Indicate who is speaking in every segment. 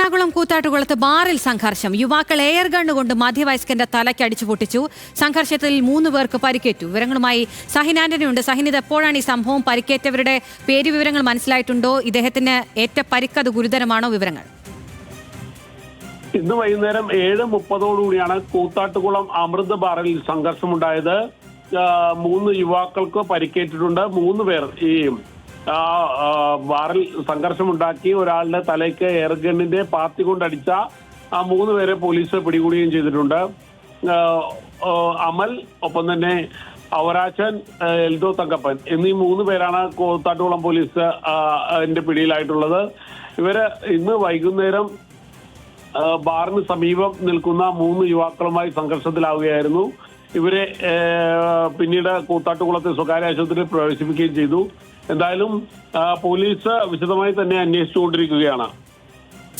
Speaker 1: എറണാകുളം കൂത്താട്ടുകുളത്ത് ബാറിൽ സംഘർഷം. യുവാക്കൾ എയർ ഗണ്ണ് കൊണ്ട് മധ്യവയസ്കന്റെ തലയ്ക്ക് അടിച്ചു പൊട്ടിച്ചു. സംഘർഷത്തിൽ 3 പേർക്ക് പരിക്കേറ്റു. വിവരങ്ങളുമായി സഹിൻ ആന്റണി ഉണ്ട്. സഹിൻ, ഇത് എപ്പോഴാണ് ഈ സംഭവം? പരിക്കേറ്റവരുടെ പേര് വിവരങ്ങൾ മനസ്സിലായിട്ടുണ്ടോ? ഇദ്ദേഹത്തിന് ഏറ്റ പരിക്കത് ഗുരുതരമാണോ? വിവരങ്ങൾ
Speaker 2: ഇന്ന് വൈകുന്നേരം 7:30 കൂത്താട്ടുകുളം അമൃത് ബാറിൽ സംഘർഷമുണ്ടായത്. 3 യുവാക്കൾക്ക് പരിക്കേറ്റിട്ടുണ്ട്. 3 പേർ ഈ ബാറിൽ സംഘർഷമുണ്ടാക്കി ഒരാളുടെ തലയ്ക്ക് എയർഗണ്ണിന്റെ പാത്തി കൊണ്ടടിച്ച 3 പേരെ പോലീസ് പിടികൂടുകയും ചെയ്തിട്ടുണ്ട്. അമൽ, ഒപ്പം തന്നെ അവരാച്ചൻ, എൽദോ തങ്കപ്പൻ എന്നീ 3 പേരാണ് കൂത്താട്ടുകുളം പോലീസ് പിടിയിലായിട്ടുള്ളത്. ഇവര് ഇന്ന് വൈകുന്നേരം ബാറിന് സമീപം നിൽക്കുന്ന 3 യുവാക്കളുമായി സംഘർഷത്തിലാവുകയായിരുന്നു. ഇവരെ പിന്നീട് കൂത്താട്ടുകുളത്തെ സ്വകാര്യ ആശുപത്രിയിൽ പ്രവേശിപ്പിക്കുകയും ചെയ്തു. എന്തായാലും പോലീസ് വിശദമായി തന്നെ അന്വേഷിച്ചുകൊണ്ടിരിക്കുകയാണ്.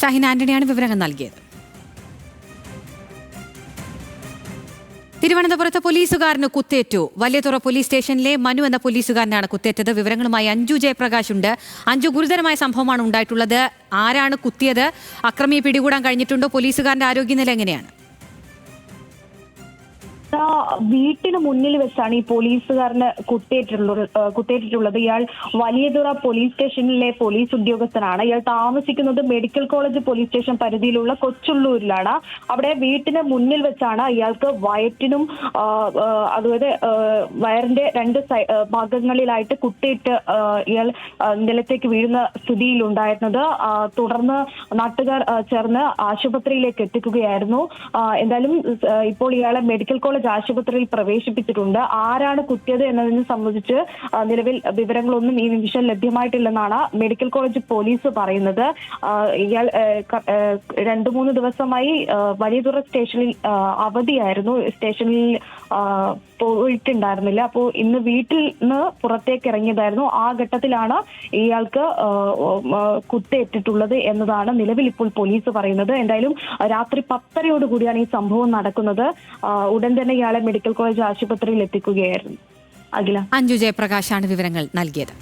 Speaker 1: സഹിൻ ആന്റണിയാണ് വിവരങ്ങൾ നൽകിയത്. തിരുവനന്തപുരത്ത് പോലീസുകാരന് കുത്തേറ്റു. വലിയതുറ പോലീസ് സ്റ്റേഷനിലെ മനു എന്ന പോലീസുകാരനാണ് കുത്തേറ്റത്. വിവരങ്ങളുമായി അഞ്ജു ജയപ്രകാശ് ഉണ്ട്. അഞ്ജു, ഗുരുതരമായ സംഭവമാണ് ഉണ്ടായിട്ടുള്ളത്. ആരാണ് കുത്തിയത്? അക്രമിയെ പിടികൂടാൻ കഴിഞ്ഞിട്ടുണ്ടോ? പോലീസുകാരന്റെ ആരോഗ്യനില എങ്ങനെയാണ്?
Speaker 3: വീട്ടിന് മുന്നിൽ വെച്ചാണ് ഈ പോലീസുകാരന് കുത്തേറ്റിട്ടുള്ളത്. ഇയാൾ വലിയതുറ പോലീസ് സ്റ്റേഷനിലെ പോലീസ് ഉദ്യോഗസ്ഥനാണ്. ഇയാൾ താമസിക്കുന്നത് മെഡിക്കൽ കോളേജ് പോലീസ് സ്റ്റേഷൻ പരിധിയിലുള്ള കൊച്ചുള്ളൂരിലാണ്. അവിടെ വീട്ടിന് മുന്നിൽ വെച്ചാണ് ഇയാൾക്ക് വയറ്റിനും അതുപോലെ വയറിന്റെ 2 ഭാഗങ്ങളിലായിട്ട് കുത്തേറ്റ് ഇയാൾ നിലത്തേക്ക് വീഴുന്ന സ്ഥിതിയിലുണ്ടായിരുന്നത്. തുടർന്ന് നാട്ടുകാർ ചേർന്ന് ആശുപത്രിയിലേക്ക് എത്തിക്കുകയായിരുന്നു. എന്തായാലും ഇപ്പോൾ ഇയാളെ മെഡിക്കൽ കോളേജ് ആശുപത്രിയിൽ പ്രവേശിപ്പിച്ചിട്ടുണ്ട്. ആരാണ് കുത്തിയത് എന്നതിനെ സംബന്ധിച്ച് നിലവിൽ വിവരങ്ങളൊന്നും ഈ നിമിഷം ലഭ്യമായിട്ടില്ലെന്നാണ് മെഡിക്കൽ കോളേജ് പോലീസ് പറയുന്നത്. ഇയാൾ 2-3 ദിവസമായി വലിയതുറ സ്റ്റേഷനിൽ അവധിയായിരുന്നു. സ്റ്റേഷനിൽ പോയിട്ടുണ്ടായിരുന്നില്ല. അപ്പോൾ ഇന്ന് വീട്ടിൽ നിന്ന് പുറത്തേക്ക് ഇറങ്ങിയതായിരുന്നു. ആ ഘട്ടത്തിലാണ് ഇയാൾക്ക് കുത്തേറ്റിട്ടുള്ളത് എന്നതാണ് നിലവിൽ ഇപ്പോൾ പോലീസ് പറയുന്നത്. എന്തായാലും രാത്രി 10:30 ഈ സംഭവം നടക്കുന്നത്. ഉടൻ തന്നെ ഇയാളെ മെഡിക്കൽ കോളേജ് ആശുപത്രിയിൽ എത്തിക്കുകയായിരുന്നു. അഖില,
Speaker 1: അഞ്ജു ജയപ്രകാശാണ് വിവരങ്ങൾ നൽകിയത്.